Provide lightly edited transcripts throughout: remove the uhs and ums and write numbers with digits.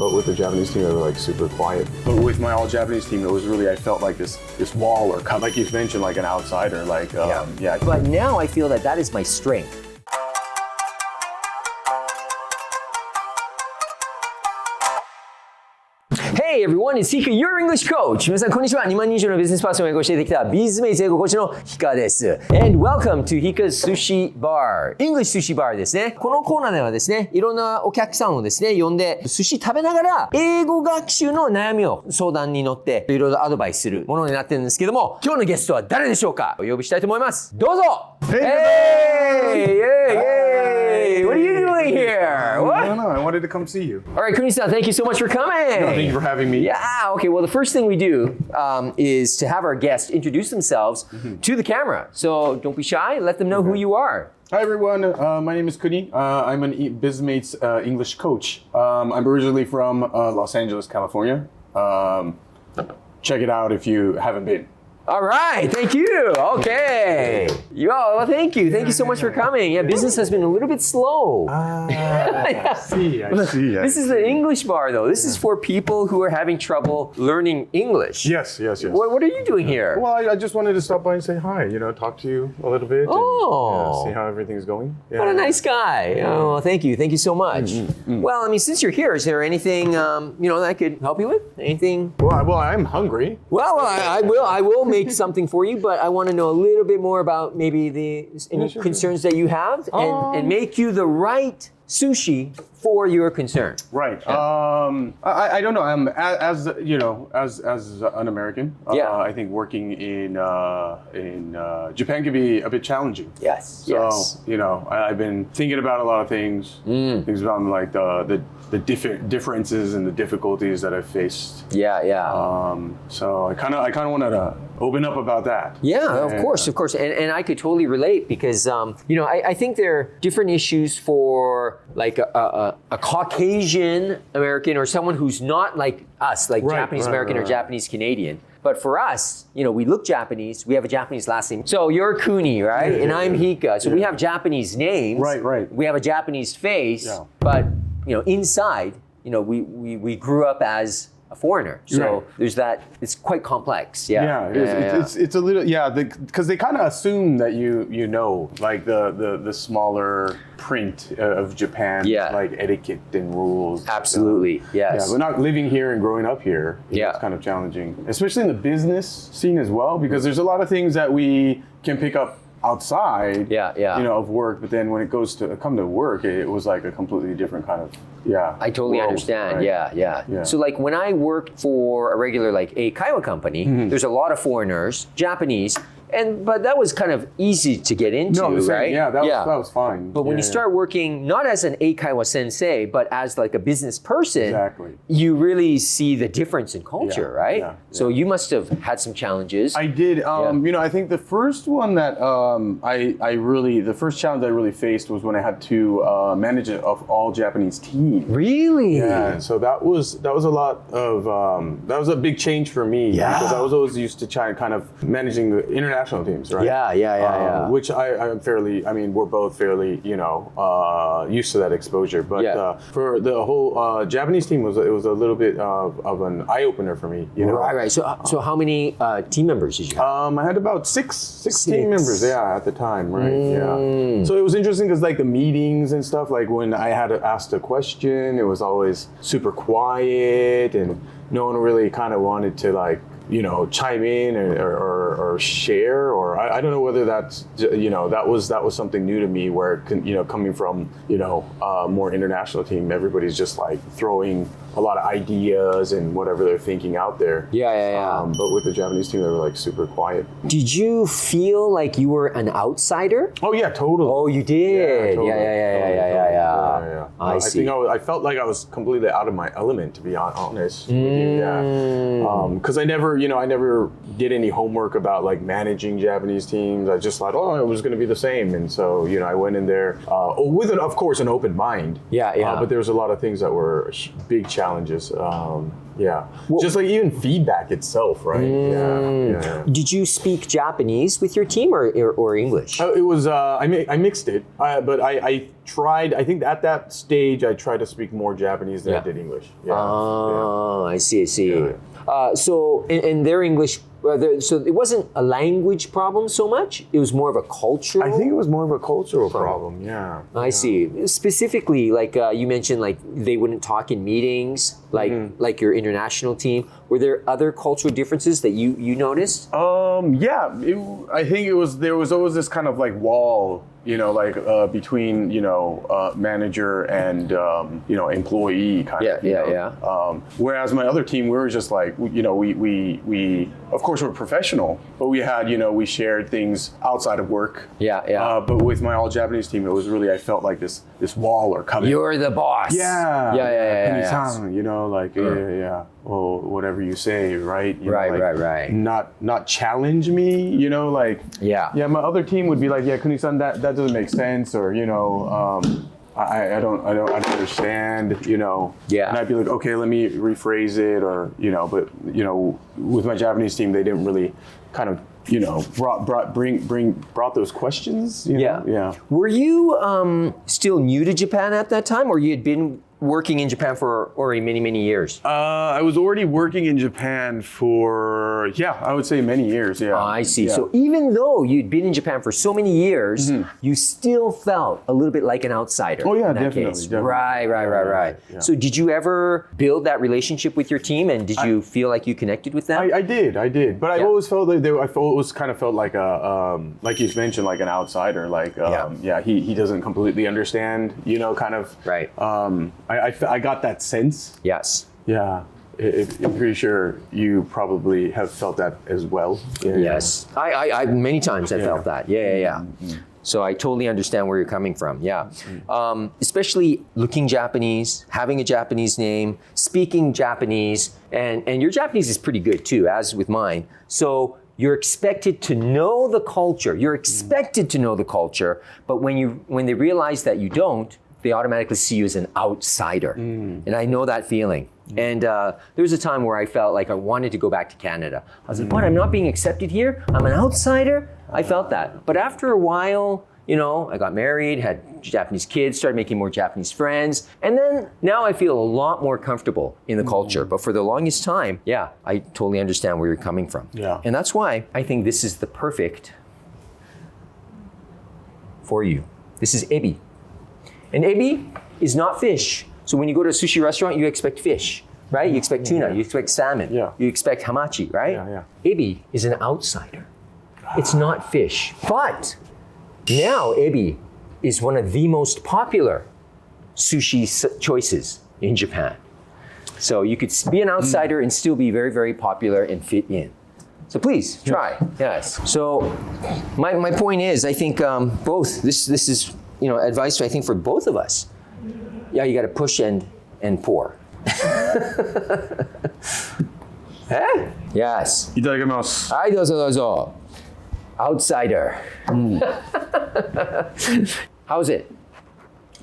But with the Japanese team, they were like super quiet. But with my all Japanese team, it was really, I felt like this wall, or kind of like you mentioned, like an outsider. Like, yeah. But now I feel that is my strength. Hey everyone, it's Hika, your English coach. 皆さんこんにちは。2万人以上のビジネスパーソンを英語教えてきた Bizmates 英語コーチの Hika です。And welcome to Hika's Sushi Bar. English Sushi Bar ですね。このコーナーではですね、いろんなお客さんをですね、呼んで、寿司食べながら、英語学習の悩みを相談に乗って、いろいろアドバイスするものになってるんですけども、今日のゲストは誰でしょうか？お呼びしたいと思います。どうぞ！ Hey! What are you doing here? What? No, I wanted to come see you. All right, Kuni-san, thank you so much for coming. No, thank you for having me. Yeah, okay. Well, the first thing we do is to have our guests introduce themselves to the camera. So don't be shy. Let them know who you are. Hi everyone, my name is Kuni. I'm an Bizmates English coach. I'm originally from Los Angeles, California. Check it out if you haven't been. All right, thank you. Okay. Well, thank you. Thank you so much for coming. Yeah, business has been a little bit slow. I see. This is the English bar, though. This is for people who are having trouble learning English. Yes. What are you doing here? Well, I just wanted to stop by and say hi, talk to you a little bit. Oh. And, see how everything's going. Yeah. What a nice guy. Oh, thank you. Thank you so much. Well, I mean, since you're here, is there anything, that I could help you with? Anything? Well, I'm hungry. Well, I will make something for you, but I want to know a little bit more about maybe the concerns that you have and make you the right sushi for your concern. Right. Yeah. I don't know. As an American, I think working in Japan can be a bit challenging. Yes. So I've been thinking about a lot of things. Things about like the differences and the difficulties that I've faced. Yeah. So I kind of wanted to open up about that. Yeah, of course, and I could totally relate because I think there are different issues for like a Caucasian American or someone who's not like us, like Japanese American or Japanese Canadian. But for us, we look Japanese. We have a Japanese last name. So you're Kuni, right? And I'm Hika. So we have Japanese names. Right. We have a Japanese face. Yeah. But inside, we grew up as a foreigner. So there's that. It's quite complex. It's a little because they kind of assume that you know like the smaller print of Japan, like etiquette and rules. Absolutely, yes. Yeah, but not living here and growing up here, it's kind of challenging, especially in the business scene as well, because there's a lot of things that we can pick up outside, of work, but then when it goes to come to work, it was like a completely different kind of I totally understand. Right? Yeah. So like when I worked for a regular like Kaiwa company, there's a lot of foreigners, Japanese. But that was kind of easy to get into, right? Yeah, that was fine. But when you start working not as an Eikaiwa sensei, but as like a business person, you really see the difference in culture, right? Yeah. So you must have had some challenges. I did. I think the first one that the first challenge I really faced was when I had to manage an all Japanese team. Really? Yeah. So that was a lot of that was a big change for me because I was always used to kind of managing the international teams, right? Yeah. Which I'm fairly, we're both fairly, used to that exposure. But for the whole Japanese team, it was a little bit of an eye opener for me. Right. So how many team members did you have? I had about six team members, at the time, right? Yeah. So it was interesting because like the meetings and stuff, like when I had to ask a question, it was always super quiet and no one really kind of wanted to like, chime in or share, or I don't know whether that's, that was something new to me where, coming from, a more international team, everybody's just like throwing a lot of ideas and whatever they're thinking out there. But with the Japanese team, they were like super quiet. Did you feel like you were an outsider? Oh yeah, totally. Oh, you did? Totally. Yeah. I see. I felt like I was completely out of my element, to be honest with you. Because I never did any homework about like managing Japanese teams. I just thought, it was going to be the same. And so, I went in there with, of course, an open mind. But there was a lot of things that were big challenges challenges. Just like even feedback itself, right? Yeah. Did you speak Japanese with your team or English? It was I mixed it, but I tried. I think at that stage I tried to speak more Japanese than I did English. I see. So in their English, so it wasn't a language problem so much. It was more of a cultural. I think it was more of a cultural problem. Yeah. I see. Specifically, like you mentioned, like they wouldn't talk in meetings, like your international team. Were there other cultural differences that you noticed? I think there was always this kind of like wall, between manager and employee kind of. Whereas my other team, we were just like we of course we're professional, but we had we shared things outside of work. But with my all Japanese team, it was really I felt like this wall or covenant. You're the boss. Well, whatever you say, right? Right. Not challenge me, my other team would be like, Kuni-san, that doesn't make sense, or I don't understand, and I'd be like, okay, let me rephrase it, or but with my Japanese team, they didn't really kind of brought those questions. Were you still new to Japan at that time, or you had been working in Japan for already many years? I was already working in Japan for, I would say many years, I see. So even though you'd been in Japan for so many years, you still felt a little bit like an outsider. Oh yeah, in that definitely, case. definitely. Right. Yeah. So did you ever build that relationship with your team, and did you feel like you connected with them? I did. But I always felt like I always kind of felt like like you mentioned, like an outsider, like he doesn't completely understand, kind of. Right. I got that sense. Yes. Yeah. I'm pretty sure you probably have felt that as well. Yes. I many times I felt that. Yeah. So I totally understand where you're coming from. Yeah. Especially looking Japanese, having a Japanese name, speaking Japanese, and your Japanese is pretty good too, as with mine. So you're expected to know the culture. But when they realize that you don't, they automatically see you as an outsider. And I know that feeling. And there was a time where I felt like I wanted to go back to Canada. I was like, what, I'm not being accepted here? I'm an outsider? I felt that. But after a while, I got married, had Japanese kids, started making more Japanese friends. And then now I feel a lot more comfortable in the culture. But for the longest time, I totally understand where you're coming from. Yeah. And that's why I think this is the perfect for you. This is ebi. And ebi is not fish. So when you go to a sushi restaurant, you expect fish, right? You expect tuna, you expect salmon, you expect hamachi, right? Ebi is an outsider. It's not fish. But now ebi is one of the most popular sushi choices in Japan. So you could be an outsider and still be very, very popular and fit in. So please try. Yes. So my point is, I think both, this is advice I think for both of us. Yeah, you got to push and pour. Yes. いただきます。はい、どうぞ。Outsider. How's it?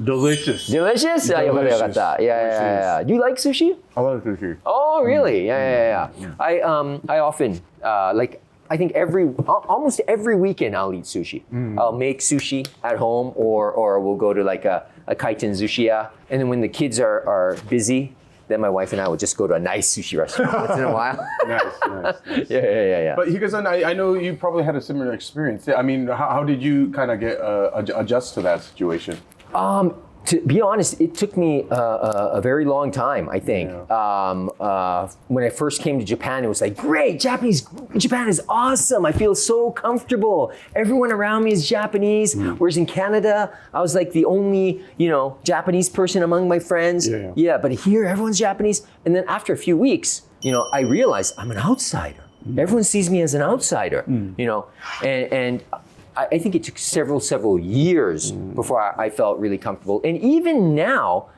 Delicious. Delicious? よかった。Yeah. Do you like sushi? I love sushi. Oh, really? Yeah. I often I think almost every weekend I'll eat sushi. I'll make sushi at home, or we'll go to like a kaiten sushiya. And then when the kids are busy, then my wife and I will just go to a nice sushi restaurant once in a while. Nice. Yeah. But Hika-san, I know you probably had a similar experience. I mean, how did you kind of get adjust to that situation? To be honest, it took me a very long time, I think. When I first came to Japan, it was like, great, Japan is awesome. I feel so comfortable. Everyone around me is Japanese. Whereas in Canada, I was like the only, Japanese person among my friends. Yeah, but here everyone's Japanese. And then after a few weeks, I realized I'm an outsider. Everyone sees me as an outsider, and I think it took several years before I felt really comfortable. And even now,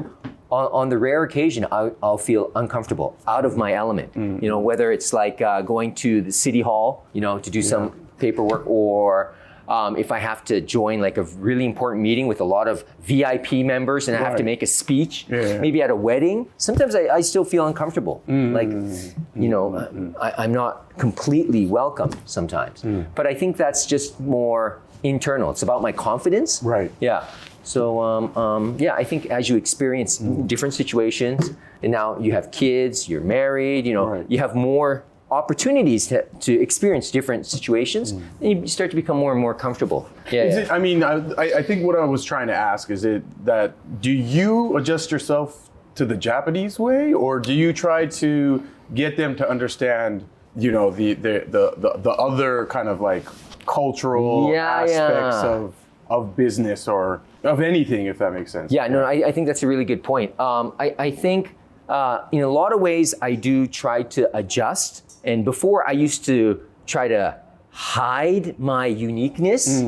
on the rare occasion, I'll feel uncomfortable, out of my element. Whether it's like going to the city hall, to do some paperwork, or if I have to join like a really important meeting with a lot of VIP members and I have to make a speech, maybe at a wedding, sometimes I still feel uncomfortable. Like, I'm not completely welcome sometimes. But I think that's just more internal. It's about my confidence. Right. Yeah. So, I think as you experience different situations, and now you have kids, you're married, you have more opportunities to experience different situations, and you start to become more and more comfortable. I think what I was trying to ask is that do you adjust yourself to the Japanese way, or do you try to get them to understand, the other kind of like cultural aspects of business or of anything, if that makes sense? I think that's a really good point. I think in a lot of ways I do try to adjust. And before I used to try to hide my uniqueness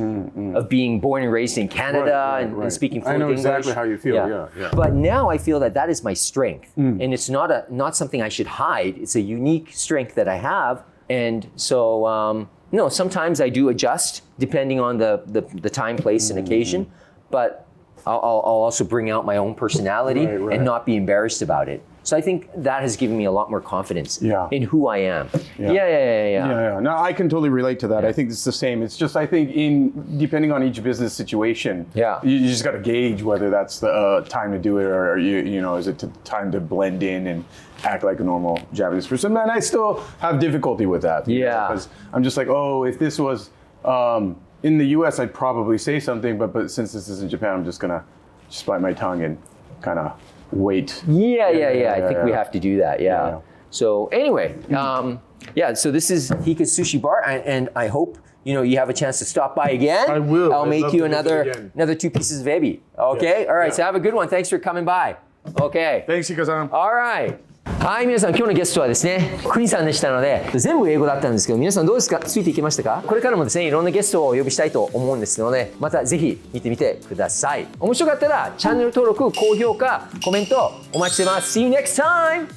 of being born and raised in Canada and speaking fluent English. I know exactly how you feel. Yeah. But now I feel that is my strength, and it's not something I should hide. It's a unique strength that I have, and so sometimes I do adjust depending on the time, place, and occasion. But I'll also bring out my own personality and not be embarrassed about it. So I think that has given me a lot more confidence in who I am. Yeah. No, I can totally relate to that. I think it's the same. It's just I think depending on each business situation, you just got to gauge whether that's the time to do it, or is it time to blend in and act like a normal Japanese person. And I still have difficulty with that. Because I'm just like, if this was in the U.S., I'd probably say something, but since this is in Japan, I'm just gonna bite my tongue and kind of wait. I think we have to do that. So anyway, so this is Hika's Sushi Bar, and I hope you have a chance to stop by again. I will. I'll make you another 2 pieces of ebi. Okay. All right. So have a good one. Thanks for coming by. Okay. Thanks, Hika-san. All right. はい、皆さん今日のゲストはですね、Kuniさんでしたので、全部英語だったんですけど、皆さんどうですか？ついていけましたか？これからもですね、いろんなゲストをお呼びしたいと思うんですので、またぜひ見てみてください。面白かったらチャンネル登録、高評価、コメントお待ちしてます。See you next time!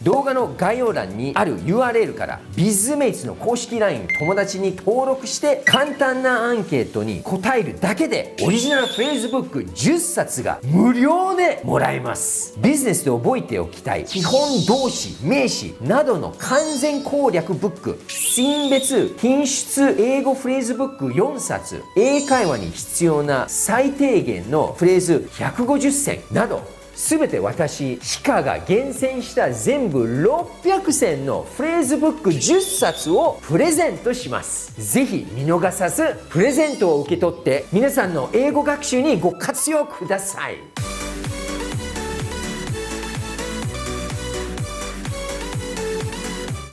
動画の概要欄にある URL から Bizmates の公式 LINE 友達に登録して簡単なアンケートに答えるだけでオリジナルフレーズブック10冊が無料でもらえます。ビジネスで覚えておきたい基本動詞、名詞などの完全攻略ブック、シーン別品質英語フレーズブック4冊、英会話に必要な最低限のフレーズ150選などすべて私、Hikaが厳選した全部600選のフレーズブック10冊をプレゼントします。ぜひ見逃さずプレゼントを受け取って皆さんの英語学習にご活用ください。